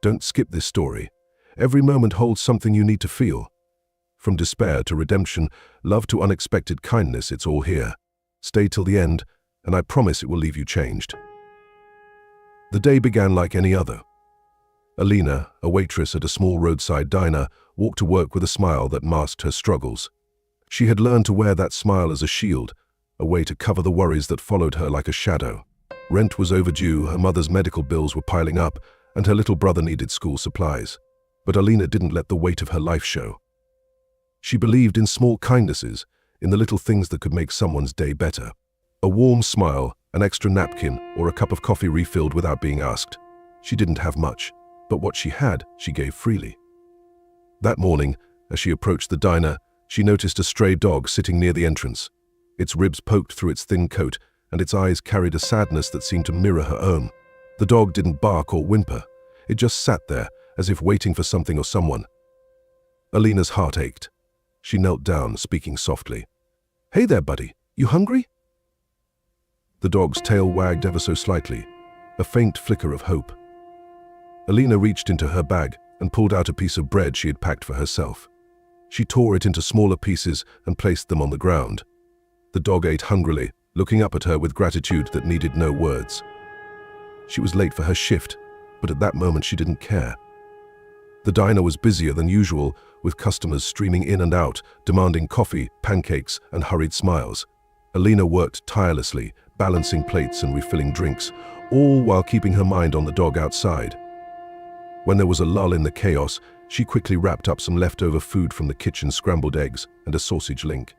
Don't skip this story. Every moment holds something you need to feel. From despair to redemption, love to unexpected kindness, it's all here. Stay till the end, and I promise it will leave you changed. The day began like any other. Alina, a waitress at a small roadside diner, walked to work with a smile that masked her struggles. She had learned to wear that smile as a shield, a way to cover the worries that followed her like a shadow. Rent was overdue, her mother's medical bills were piling up, and her little brother needed school supplies. But Alina didn't let the weight of her life show. She believed in small kindnesses, in the little things that could make someone's day better. A warm smile, an extra napkin, or a cup of coffee refilled without being asked. She didn't have much, but what she had, she gave freely. That morning, as she approached the diner, she noticed a stray dog sitting near the entrance. Its ribs poked through its thin coat, and its eyes carried a sadness that seemed to mirror her own. The dog didn't bark or whimper. It just sat there, as if waiting for something or someone. Alina's heart ached. She knelt down, speaking softly. "Hey there, buddy. You hungry?" The dog's tail wagged ever so slightly, a faint flicker of hope. Alina reached into her bag and pulled out a piece of bread she had packed for herself. She tore it into smaller pieces and placed them on the ground. The dog ate hungrily, looking up at her with gratitude that needed no words. She was late for her shift, but at that moment she didn't care. The diner was busier than usual, with customers streaming in and out, demanding coffee, pancakes, and hurried smiles. Alina worked tirelessly, balancing plates and refilling drinks, all while keeping her mind on the dog outside. When there was a lull in the chaos, she quickly wrapped up some leftover food from the kitchen, scrambled eggs, and a sausage link.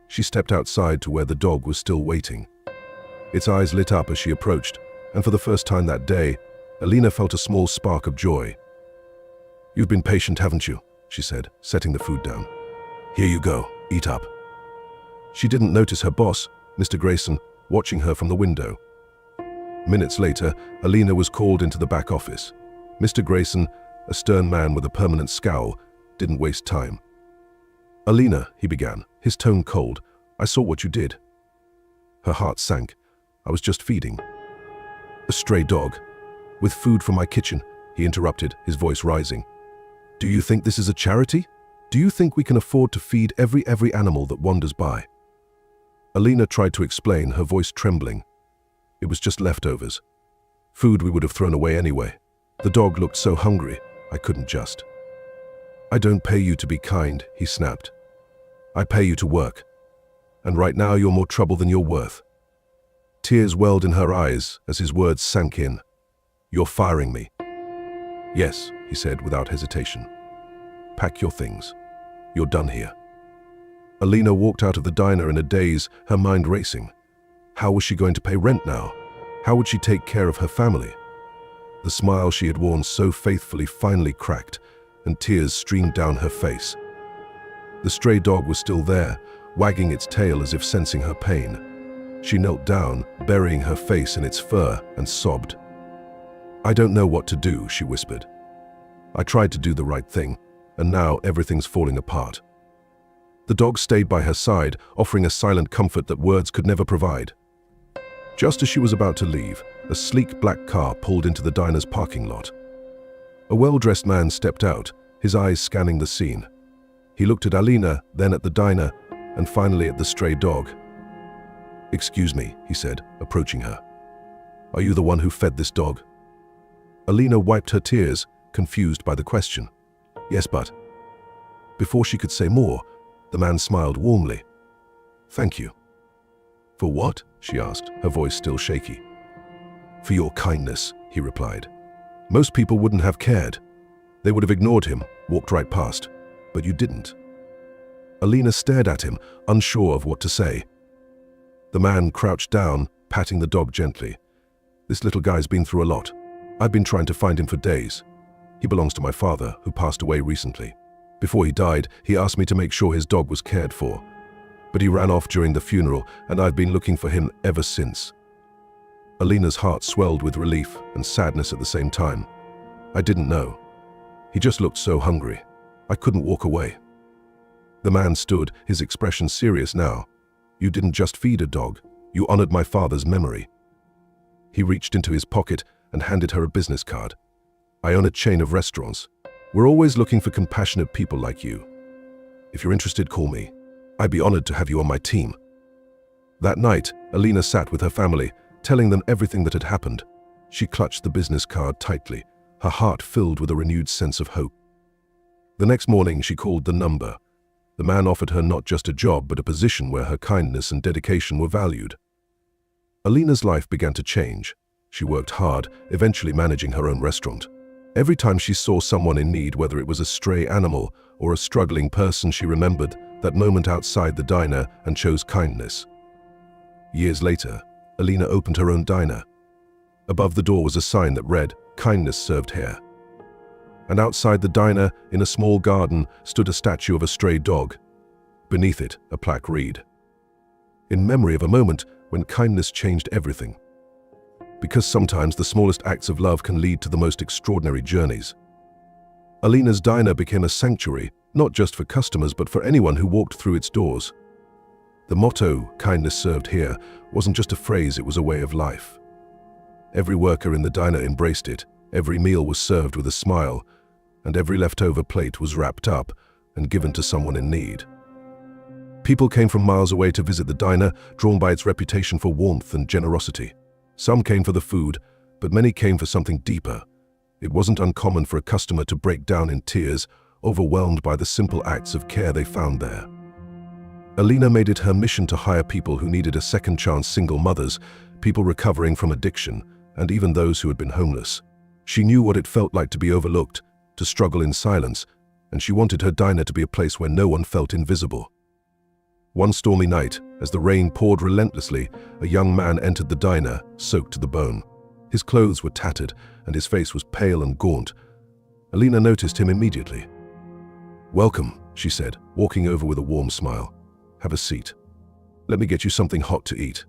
She stepped outside to where the dog was still waiting. Its eyes lit up as she approached, and for the first time that day, Alina felt a small spark of joy. "You've been patient, haven't you?" she said, setting the food down. "Here you go, eat up." She didn't notice her boss, Mr. Grayson, watching her from the window. Minutes later, Alina was called into the back office. Mr. Grayson, a stern man with a permanent scowl, didn't waste time. "Alina," he began, his tone cold, "I saw what you did." Her heart sank. "I was just feeding." "A stray dog. With food from my kitchen," he interrupted, his voice rising. "Do you think this is a charity? Do you think we can afford to feed every animal that wanders by?" Alina tried to explain, her voice trembling. "It was just leftovers. Food we would have thrown away anyway. The dog looked so hungry, I couldn't just." "I don't pay you to be kind," he snapped. "I pay you to work. And right now you're more trouble than you're worth." Tears welled in her eyes as his words sank in. "You're firing me." "Yes," he said without hesitation. "Pack your things. You're done here." Alina walked out of the diner in a daze, her mind racing. How was she going to pay rent now? How would she take care of her family? The smile she had worn so faithfully finally cracked, and tears streamed down her face. The stray dog was still there, wagging its tail as if sensing her pain. She knelt down, burying her face in its fur, and sobbed. "I don't know what to do," she whispered. "I tried to do the right thing, and now everything's falling apart." The dog stayed by her side, offering a silent comfort that words could never provide. Just as she was about to leave, a sleek black car pulled into the diner's parking lot. A well-dressed man stepped out, his eyes scanning the scene. He looked at Alina, then at the diner, and finally at the stray dog. "Excuse me," he said, approaching her. "Are you the one who fed this dog?" Alina wiped her tears, confused by the question. "Yes, but..." Before she could say more, the man smiled warmly. "Thank you." "For what?" she asked, her voice still shaky. "For your kindness," he replied. "Most people wouldn't have cared. They would have ignored him, walked right past. But you didn't." Alina stared at him, unsure of what to say. The man crouched down, patting the dog gently. "This little guy's been through a lot. I've been trying to find him for days. He belongs to my father, who passed away recently. Before he died, he asked me to make sure his dog was cared for. But he ran off during the funeral, and I've been looking for him ever since." Alina's heart swelled with relief and sadness at the same time. "I didn't know. He just looked so hungry. I couldn't walk away." The man stood, his expression serious now. "You didn't just feed a dog. You honored my father's memory." He reached into his pocket and handed her a business card. I own a chain of restaurants. We're always looking for compassionate people like you. If you're interested, call me. I'd be honored to have you on my team." That night, Alina sat with her family, telling them everything that had happened. She clutched the business card tightly, her heart filled with a renewed sense of hope. The next morning, she called the number. The man offered her not just a job, but a position where her kindness and dedication were valued. Alina's life began to change. She worked hard, eventually managing her own restaurant. Every time she saw someone in need, whether it was a stray animal or a struggling person, she remembered that moment outside the diner and chose kindness. Years later, Alina opened her own diner. Above the door was a sign that read, "Kindness served here." And outside the diner, in a small garden, stood a statue of a stray dog. Beneath it, a plaque read, "In memory of a moment when kindness changed everything." Because sometimes the smallest acts of love can lead to the most extraordinary journeys. Alina's diner became a sanctuary, not just for customers, but for anyone who walked through its doors. The motto, "Kindness served here," wasn't just a phrase, it was a way of life. Every worker in the diner embraced it, every meal was served with a smile, and every leftover plate was wrapped up and given to someone in need. People came from miles away to visit the diner, drawn by its reputation for warmth and generosity. Some came for the food, but many came for something deeper. It wasn't uncommon for a customer to break down in tears, overwhelmed by the simple acts of care they found there. Alina made it her mission to hire people who needed a second chance: single mothers, people recovering from addiction, and even those who had been homeless. She knew what it felt like to be overlooked, to struggle in silence, and she wanted her diner to be a place where no one felt invisible. One stormy night, as the rain poured relentlessly, a young man entered the diner, soaked to the bone. His clothes were tattered, and his face was pale and gaunt. Alina noticed him immediately. "Welcome," she said, walking over with a warm smile. "Have a seat. Let me get you something hot to eat."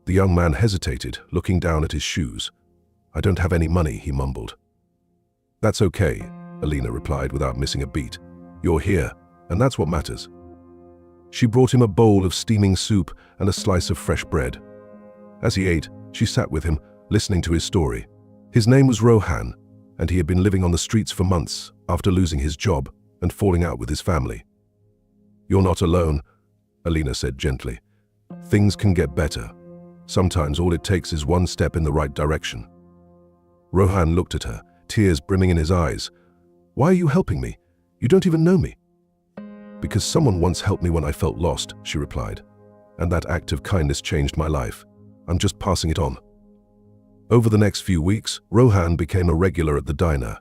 The young man hesitated, looking down at his shoes. "I don't have any money," he mumbled. "That's okay," Alina replied without missing a beat. "You're here, and that's what matters." She brought him a bowl of steaming soup and a slice of fresh bread. As he ate, she sat with him, listening to his story. His name was Rohan, and he had been living on the streets for months after losing his job and falling out with his family. "You're not alone," Alina said gently. "Things can get better. Sometimes all it takes is one step in the right direction." Rohan looked at her, tears brimming in his eyes. "Why are you helping me? You don't even know me." "Because someone once helped me when I felt lost," she replied. "And that act of kindness changed my life. I'm just passing it on." Over the next few weeks, Rohan became a regular at the diner.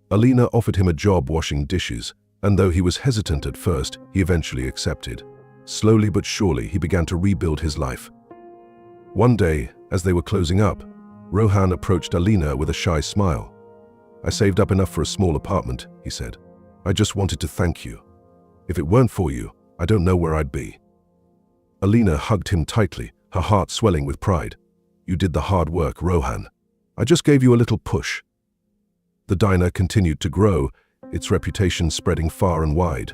Alina offered him a job washing dishes, and though he was hesitant at first, he eventually accepted. Slowly but surely, he began to rebuild his life. One day, as they were closing up, Rohan approached Alina with a shy smile. "I saved up enough for a small apartment," he said. "I just wanted to thank you. If it weren't for you, I don't know where I'd be." Alina hugged him tightly, her heart swelling with pride. "You did the hard work, Rohan. I just gave you a little push." The diner continued to grow, its reputation spreading far and wide.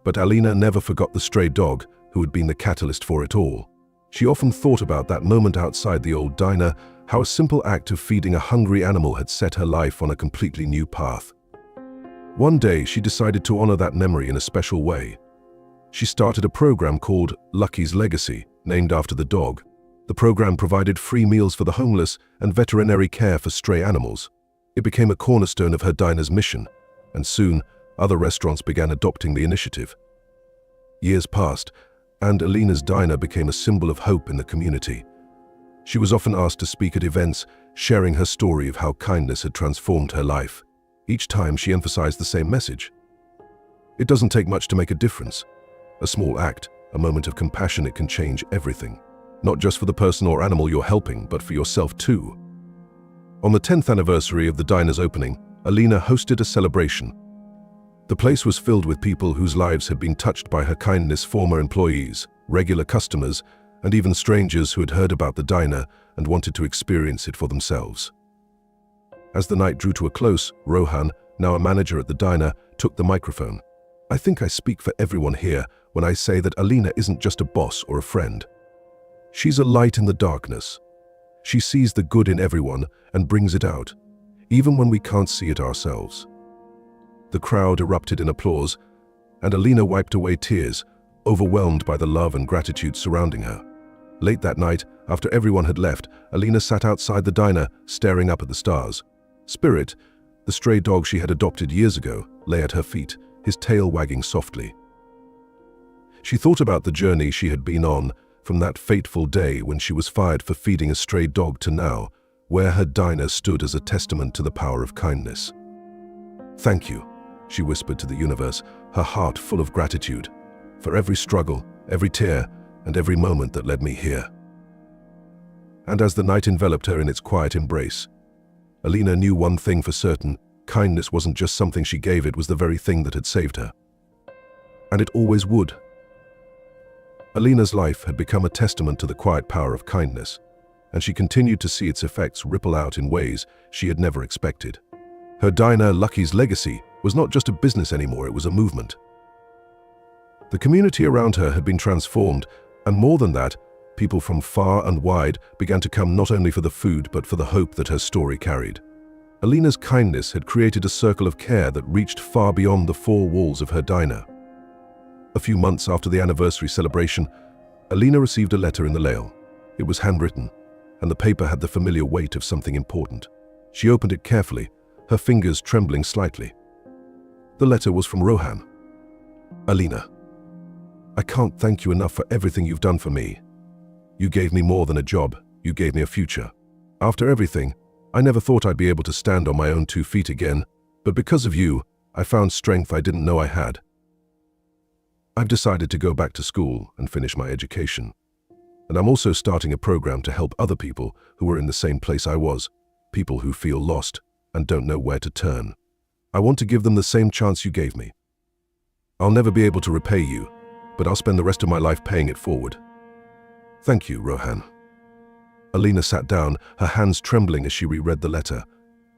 But Alina never forgot the stray dog who had been the catalyst for it all. She often thought about that moment outside the old diner, how a simple act of feeding a hungry animal had set her life on a completely new path. One day, she decided to honor that memory in a special way. She started a program called Lucky's Legacy, named after the dog. The program provided free meals for the homeless and veterinary care for stray animals. It became a cornerstone of her diner's mission, and soon, other restaurants began adopting the initiative. Years passed, and Alina's diner became a symbol of hope in the community. She was often asked to speak at events, sharing her story of how kindness had transformed her life. Each time she emphasized the same message. It doesn't take much to make a difference. A small act, a moment of compassion, it can change everything. Not just for the person or animal you're helping, but for yourself too. On the 10th anniversary of the diner's opening, Alina hosted a celebration. The place was filled with people whose lives had been touched by her kindness: former employees, regular customers, and even strangers who had heard about the diner and wanted to experience it for themselves. As the night drew to a close, Rohan, now a manager at the diner, took the microphone. "I think I speak for everyone here when I say that Alina isn't just a boss or a friend. She's a light in the darkness. She sees the good in everyone and brings it out. even when we can't see it ourselves. The crowd erupted in applause, and Alina wiped away tears, overwhelmed by the love and gratitude surrounding her. Late that night, after everyone had left, Alina sat outside the diner, staring up at the stars. Spirit, the stray dog she had adopted years ago, lay at her feet, his tail wagging softly. She thought about the journey she had been on, from that fateful day when she was fired for feeding a stray dog to now, where her diner stood as a testament to the power of kindness. "Thank you," she whispered to the universe, her heart full of gratitude, for every struggle, every tear, and every moment that led me here. And as the night enveloped her in its quiet embrace, Alina knew one thing for certain: kindness wasn't just something she gave, it was the very thing that had saved her. And it always would. Alina's life had become a testament to the quiet power of kindness, and she continued to see its effects ripple out in ways she had never expected. Her diner, Lucky's legacy, was not just a business anymore, it was a movement. The community around her had been transformed, and more than that, people from far and wide began to come not only for the food but for the hope that her story carried. Alina's kindness had created a circle of care that reached far beyond the four walls of her diner. A few months after the anniversary celebration, Alina received a letter in the mail. It was handwritten, and the paper had the familiar weight of something important. She opened it carefully, her fingers trembling slightly. The letter was from Rohan. "Alina, I can't thank you enough for everything you've done for me. You gave me more than a job, you gave me a future. After everything, I never thought I'd be able to stand on my own 2 feet again, but because of you, I found strength I didn't know I had. I've decided to go back to school and finish my education. And I'm also starting a program to help other people who are in the same place I was, people who feel lost and don't know where to turn. I want to give them the same chance you gave me. I'll never be able to repay you, but I'll spend the rest of my life paying it forward. Thank you, Rohan." Alina sat down, her hands trembling as she reread the letter.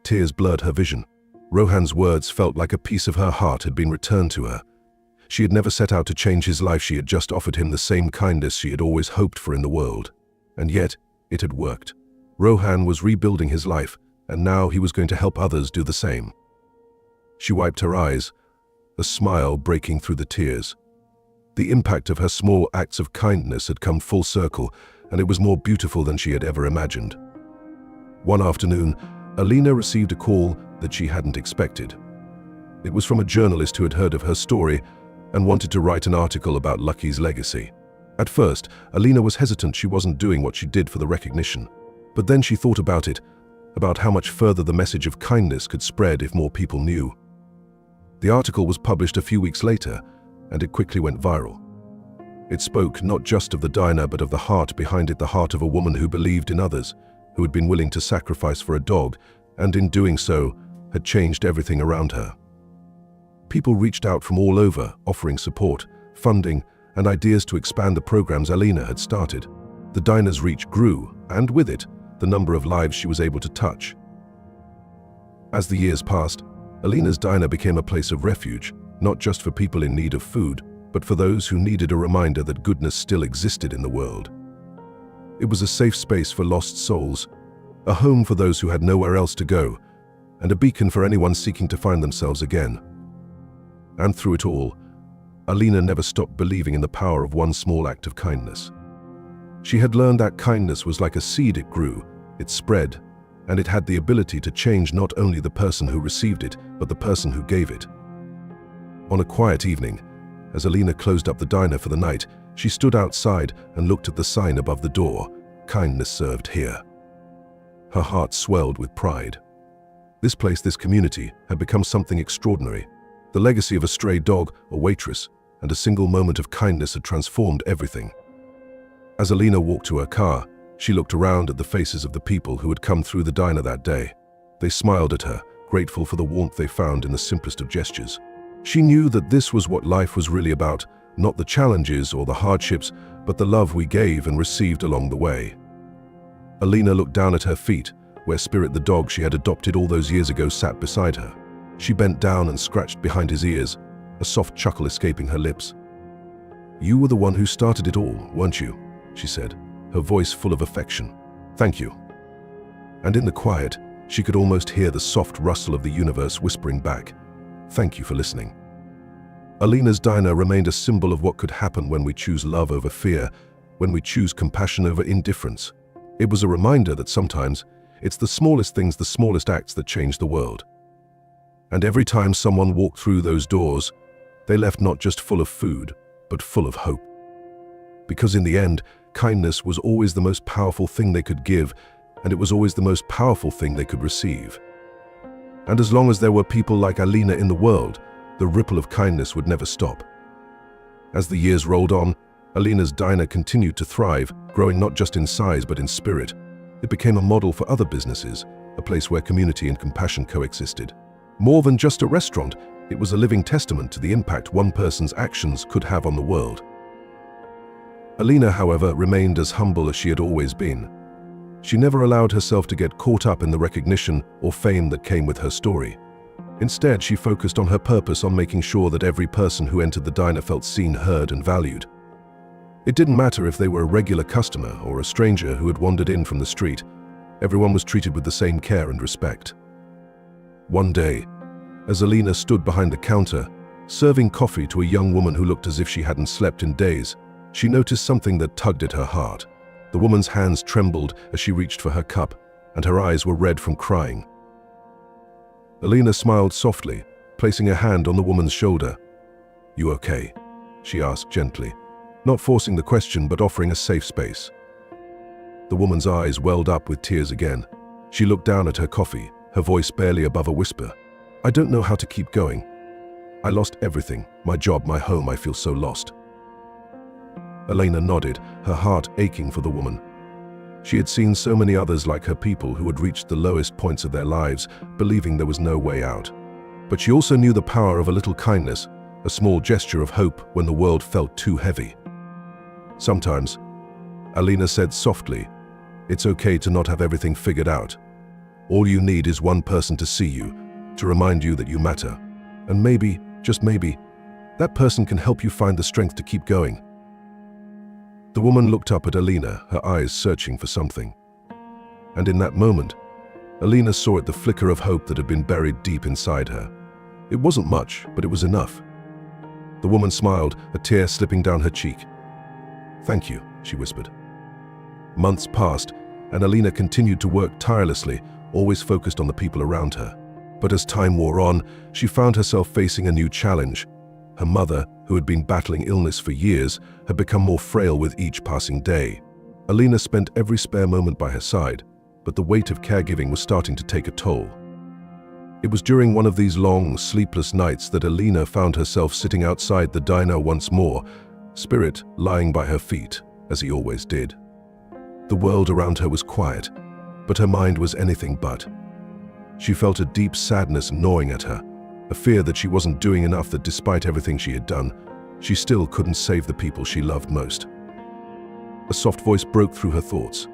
Tears blurred her vision. Rohan's words felt like a piece of her heart had been returned to her. She had never set out to change his life, she had just offered him the same kindness she had always hoped for in the world. And yet, it had worked. Rohan was rebuilding his life, and now he was going to help others do the same. She wiped her eyes, a smile breaking through the tears. The impact of her small acts of kindness had come full circle, and it was more beautiful than she had ever imagined. One afternoon, Alina received a call that she hadn't expected. It was from a journalist who had heard of her story and wanted to write an article about Lucky's legacy. At first, Alina was hesitant. She wasn't doing what she did for the recognition. But then she thought about it, about how much further the message of kindness could spread if more people knew. The article was published a few weeks later, and it quickly went viral. It spoke not just of the diner but of the heart behind it, the heart of a woman who believed in others, who had been willing to sacrifice for a dog, and in doing so, had changed everything around her. People reached out from all over, offering support, funding, and ideas to expand the programs Alina had started. The diner's reach grew, and with it, the number of lives she was able to touch. As the years passed, Alina's diner became a place of refuge, not just for people in need of food, but for those who needed a reminder that goodness still existed in the world. It was a safe space for lost souls, a home for those who had nowhere else to go, and a beacon for anyone seeking to find themselves again. And through it all, Alina never stopped believing in the power of one small act of kindness. She had learned that kindness was like a seed. It grew, it spread, and it had the ability to change not only the person who received it, but the person who gave it. On a quiet evening, as Alina closed up the diner for the night, she stood outside and looked at the sign above the door, "Kindness served here." Her heart swelled with pride. This place, this community, had become something extraordinary. The legacy of a stray dog, a waitress, and a single moment of kindness had transformed everything. As Alina walked to her car, she looked around at the faces of the people who had come through the diner that day. They smiled at her, grateful for the warmth they found in the simplest of gestures. She knew that this was what life was really about, not the challenges or the hardships, but the love we gave and received along the way. Alina looked down at her feet, where Spirit, the dog she had adopted all those years ago, sat beside her. She bent down and scratched behind his ears, a soft chuckle escaping her lips. "You were the one who started it all, weren't you?" she said, her voice full of affection. "Thank you." And in the quiet, She could almost hear the soft rustle of the universe whispering back, "Thank you for listening." Alina's diner remained a symbol of what could happen when we choose love over fear, when we choose compassion over indifference. It was a reminder that sometimes it's the smallest things, the smallest acts that change the world. And every time someone walked through those doors, they left not just full of food, but full of hope. Because in the end, kindness was always the most powerful thing they could give, and it was always the most powerful thing they could receive. And as long as there were people like Alina in the world, the ripple of kindness would never stop. As the years rolled on, Alina's diner continued to thrive, growing not just in size but in spirit. It became a model for other businesses, a place where community and compassion coexisted. More than just a restaurant, it was a living testament to the impact one person's actions could have on the world. Alina, however, remained as humble as she had always been. She never allowed herself to get caught up in the recognition or fame that came with her story. Instead, she focused on her purpose, on making sure that every person who entered the diner felt seen, heard, and valued. It didn't matter if they were a regular customer or a stranger who had wandered in from the street. Everyone was treated with the same care and respect. One day, as Alina stood behind the counter, serving coffee to a young woman who looked as if she hadn't slept in days, she noticed something that tugged at her heart. The woman's hands trembled as she reached for her cup, and her eyes were red from crying. Alina smiled softly, placing a hand on the woman's shoulder. "You okay?" she asked gently, not forcing the question but offering a safe space. The woman's eyes welled up with tears again. She looked down at her coffee, her voice barely above a whisper. "I don't know how to keep going. I lost everything, my job, my home. I feel so lost." Alina nodded, her heart aching for the woman. She had seen so many others like her, people who had reached the lowest points of their lives, believing there was no way out. But she also knew the power of a little kindness, a small gesture of hope when the world felt too heavy. "Sometimes," Alina said softly, "it's okay to not have everything figured out. All you need is one person to see you, to remind you that you matter. And maybe, just maybe, that person can help you find the strength to keep going." The woman looked up at Alina, her eyes searching for something. And in that moment, Alina saw the flicker of hope that had been buried deep inside her. It wasn't much, but it was enough. The woman smiled, a tear slipping down her cheek. "Thank you," she whispered. Months passed, and Alina continued to work tirelessly, always focused on the people around her. But as time wore on, she found herself facing a new challenge. Her mother, who had been battling illness for years, had become more frail with each passing day. Alina spent every spare moment by her side, but the weight of caregiving was starting to take a toll. It was during one of these long, sleepless nights that Alina found herself sitting outside the diner once more, Spirit lying by her feet, as he always did. The world around her was quiet, but her mind was anything but. She felt a deep sadness gnawing at her, a fear that she wasn't doing enough, that despite everything she had done, she still couldn't save the people she loved most. A soft voice broke through her thoughts.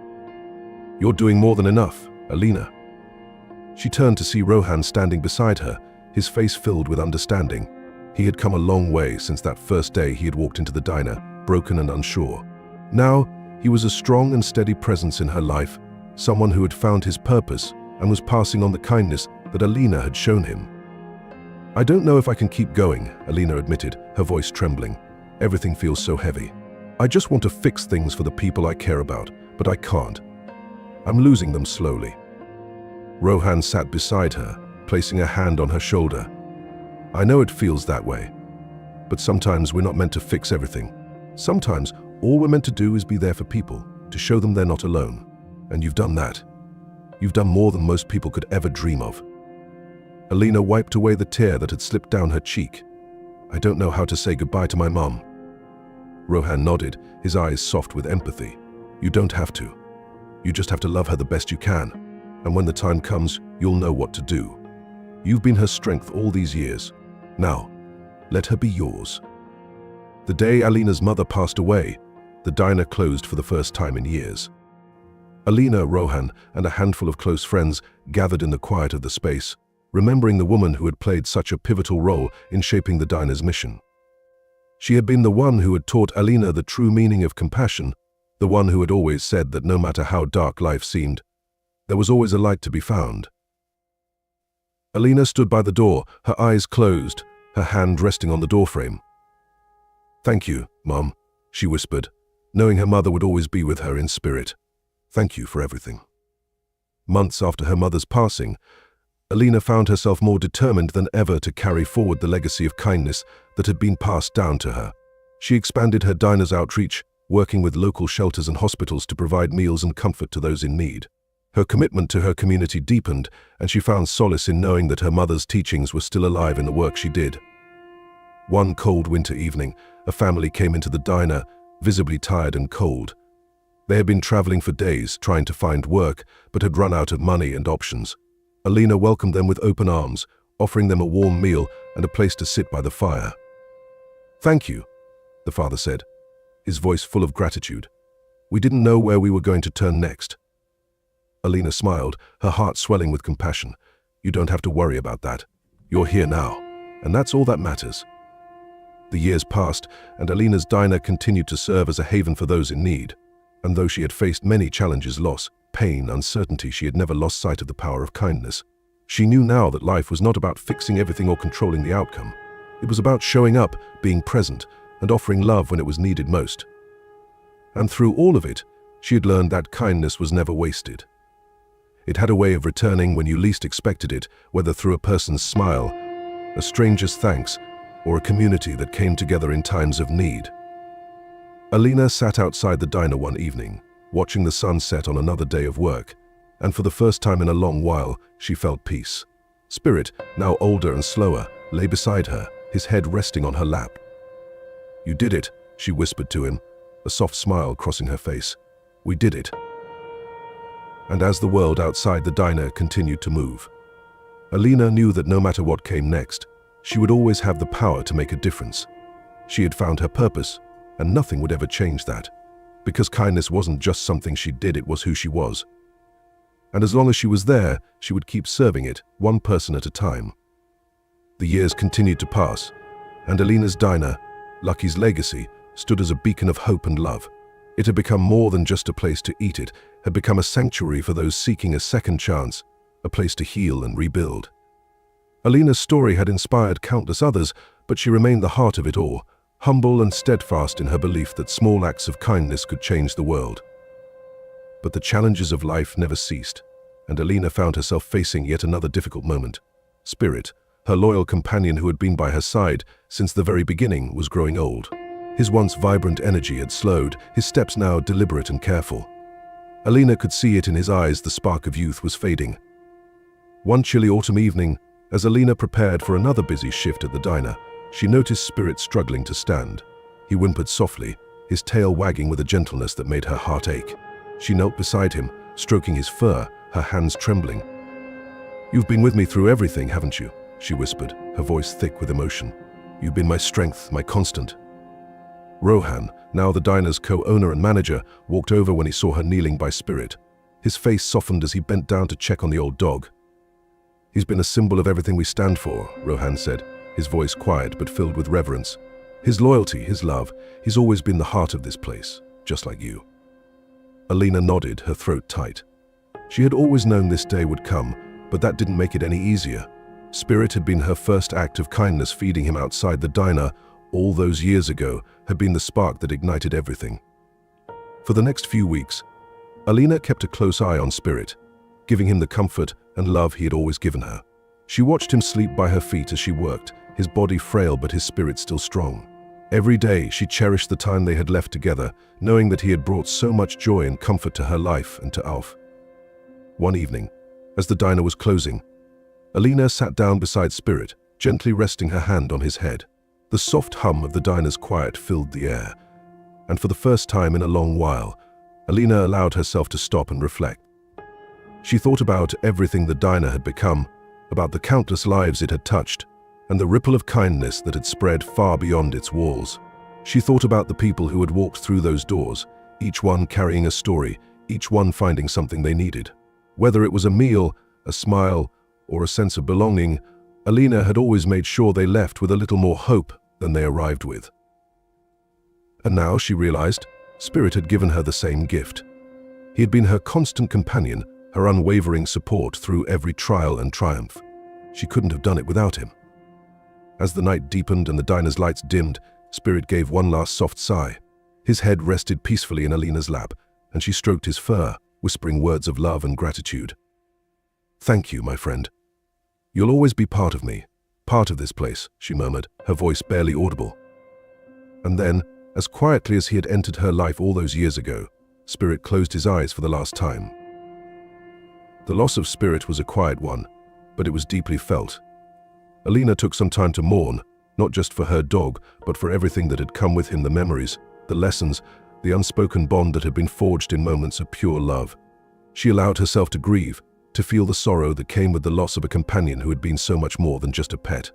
"You're doing more than enough, Alina." She turned to see Rohan standing beside her, his face filled with understanding. He had come a long way since that first day he had walked into the diner, broken and unsure. Now, he was a strong and steady presence in her life, someone who had found his purpose and was passing on the kindness that Alina had shown him. "I don't know if I can keep going," Alina admitted, her voice trembling. "Everything feels so heavy. I just want to fix things for the people I care about, but I can't. I'm losing them slowly." Rohan sat beside her, placing a hand on her shoulder. "I know it feels that way, but sometimes we're not meant to fix everything. Sometimes all we're meant to do is be there for people, to show them they're not alone. And you've done that. You've done more than most people could ever dream of." Alina wiped away the tear that had slipped down her cheek. "I don't know how to say goodbye to my mom." Rohan nodded, his eyes soft with empathy. "You don't have to. You just have to love her the best you can. And when the time comes, you'll know what to do. You've been her strength all these years. Now, let her be yours." The day Alina's mother passed away, the diner closed for the first time in years. Alina, Rohan, and a handful of close friends gathered in the quiet of the space, remembering the woman who had played such a pivotal role in shaping the diner's mission. She had been the one who had taught Alina the true meaning of compassion, the one who had always said that no matter how dark life seemed, there was always a light to be found. Alina stood by the door, her eyes closed, her hand resting on the doorframe. "Thank you, Mom," she whispered, knowing her mother would always be with her in spirit. "Thank you for everything." Months after her mother's passing, Alina found herself more determined than ever to carry forward the legacy of kindness that had been passed down to her. She expanded her diner's outreach, working with local shelters and hospitals to provide meals and comfort to those in need. Her commitment to her community deepened, and she found solace in knowing that her mother's teachings were still alive in the work she did. One cold winter evening, a family came into the diner, visibly tired and cold. They had been traveling for days, trying to find work, but had run out of money and options. Alina welcomed them with open arms, offering them a warm meal and a place to sit by the fire. "Thank you," the father said, his voice full of gratitude. "We didn't know where we were going to turn next." Alina smiled, her heart swelling with compassion. "You don't have to worry about that. You're here now, and that's all that matters." The years passed, and Alina's diner continued to serve as a haven for those in need. And though she had faced many challenges, loss, pain, uncertainty, she had never lost sight of the power of kindness. She knew now that life was not about fixing everything or controlling the outcome. It was about showing up, being present, and offering love when it was needed most. And through all of it, she had learned that kindness was never wasted. It had a way of returning when you least expected it, whether through a person's smile, a stranger's thanks, or a community that came together in times of need. Alina sat outside the diner one evening, watching the sun set on another day of work, and for the first time in a long while, she felt peace. Spirit, now older and slower, lay beside her, his head resting on her lap. "You did it," she whispered to him, a soft smile crossing her face. "We did it." And as the world outside the diner continued to move, Alina knew that no matter what came next, she would always have the power to make a difference. She had found her purpose, and nothing would ever change that. Because kindness wasn't just something she did, it was who she was. And as long as she was there, she would keep serving it, one person at a time. The years continued to pass, and Alina's diner, Lucky's legacy, stood as a beacon of hope and love. It had become more than just a place to eat, it had become a sanctuary for those seeking a second chance, a place to heal and rebuild. Alina's story had inspired countless others, but she remained the heart of it all, humble and steadfast in her belief that small acts of kindness could change the world. But the challenges of life never ceased, and Alina found herself facing yet another difficult moment. Spirit, her loyal companion who had been by her side since the very beginning, was growing old. His once vibrant energy had slowed, his steps now deliberate and careful. Alina could see it in his eyes, the spark of youth was fading. One chilly autumn evening, as Alina prepared for another busy shift at the diner, she noticed Spirit struggling to stand. He whimpered softly, his tail wagging with a gentleness that made her heart ache. She knelt beside him, stroking his fur, her hands trembling. "You've been with me through everything, haven't you?" she whispered, her voice thick with emotion. "You've been my strength, my constant." Rohan, now the diner's co-owner and manager, walked over when he saw her kneeling by Spirit. His face softened as he bent down to check on the old dog. "He's been a symbol of everything we stand for," Rohan said, his voice quiet but filled with reverence. "His loyalty, his love, he's always been the heart of this place, just like you." Alina nodded, her throat tight. She had always known this day would come, but that didn't make it any easier. Spirit had been her first act of kindness. Feeding him outside the diner all those years ago had been the spark that ignited everything. For the next few weeks, Alina kept a close eye on Spirit, giving him the comfort and love he had always given her. She watched him sleep by her feet as she worked, his body frail but his spirit still strong. Every day she cherished the time they had left together, knowing that he had brought so much joy and comfort to her life and to Alf. One evening, as the diner was closing, Alina sat down beside Spirit, gently resting her hand on his head. The soft hum of the diner's quiet filled the air, and for the first time in a long while, Alina allowed herself to stop and reflect. She thought about everything the diner had become, about the countless lives it had touched, and the ripple of kindness that had spread far beyond its walls. She thought about the people who had walked through those doors, each one carrying a story, each one finding something they needed. Whether it was a meal, a smile, or a sense of belonging, Alina had always made sure they left with a little more hope than they arrived with. And now, she realized, Spirit had given her the same gift. He had been her constant companion, her unwavering support through every trial and triumph. She couldn't have done it without him. As the night deepened and the diner's lights dimmed, Spirit gave one last soft sigh. His head rested peacefully in Alina's lap, and she stroked his fur, whispering words of love and gratitude. "Thank you, my friend. You'll always be part of me, part of this place," she murmured, her voice barely audible. And then, as quietly as he had entered her life all those years ago, Spirit closed his eyes for the last time. The loss of Spirit was a quiet one, but it was deeply felt. Alina took some time to mourn, not just for her dog, but for everything that had come with him, the memories, the lessons, the unspoken bond that had been forged in moments of pure love. She allowed herself to grieve, to feel the sorrow that came with the loss of a companion who had been so much more than just a pet.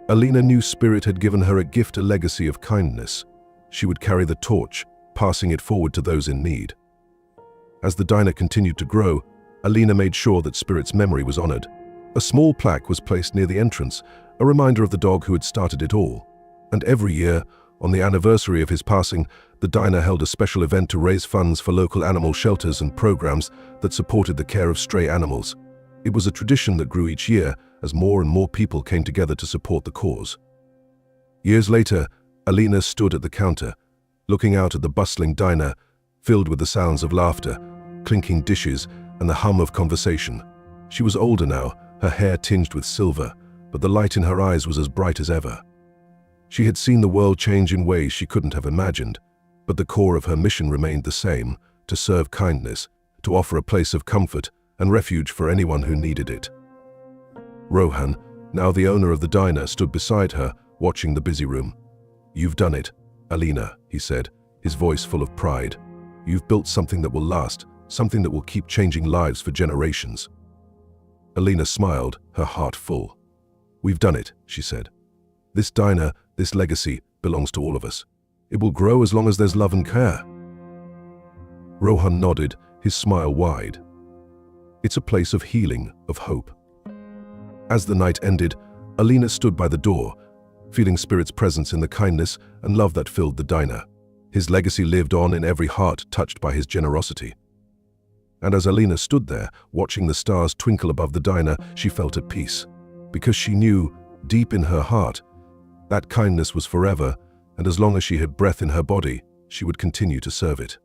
Alina knew Spirit had given her a gift, a legacy of kindness. She would carry the torch, passing it forward to those in need. As the diner continued to grow, Alina made sure that Spirit's memory was honored. A small plaque was placed near the entrance, a reminder of the dog who had started it all. And every year, on the anniversary of his passing, the diner held a special event to raise funds for local animal shelters and programs that supported the care of stray animals. It was a tradition that grew each year as more and more people came together to support the cause. Years later, Alina stood at the counter, looking out at the bustling diner, filled with the sounds of laughter, clinking dishes, and the hum of conversation. She was older now, her hair tinged with silver, but the light in her eyes was as bright as ever. She had seen the world change in ways she couldn't have imagined, but the core of her mission remained the same: to serve kindness, to offer a place of comfort and refuge for anyone who needed it. Rohan, now the owner of the diner, stood beside her, watching the busy room. "You've done it, Alina," he said, his voice full of pride. "You've built something that will last, something that will keep changing lives for generations." Alina smiled, her heart full. "We've done it," she said. "This diner, this legacy, belongs to all of us. It will grow as long as there's love and care." Rohan nodded, his smile wide. "It's a place of healing, of hope." As the night ended, Alina stood by the door, feeling Spirit's presence in the kindness and love that filled the diner. His legacy lived on in every heart touched by his generosity. And as Alina stood there, watching the stars twinkle above the diner, she felt at peace, because she knew, deep in her heart, that kindness was forever, and as long as she had breath in her body, she would continue to serve it.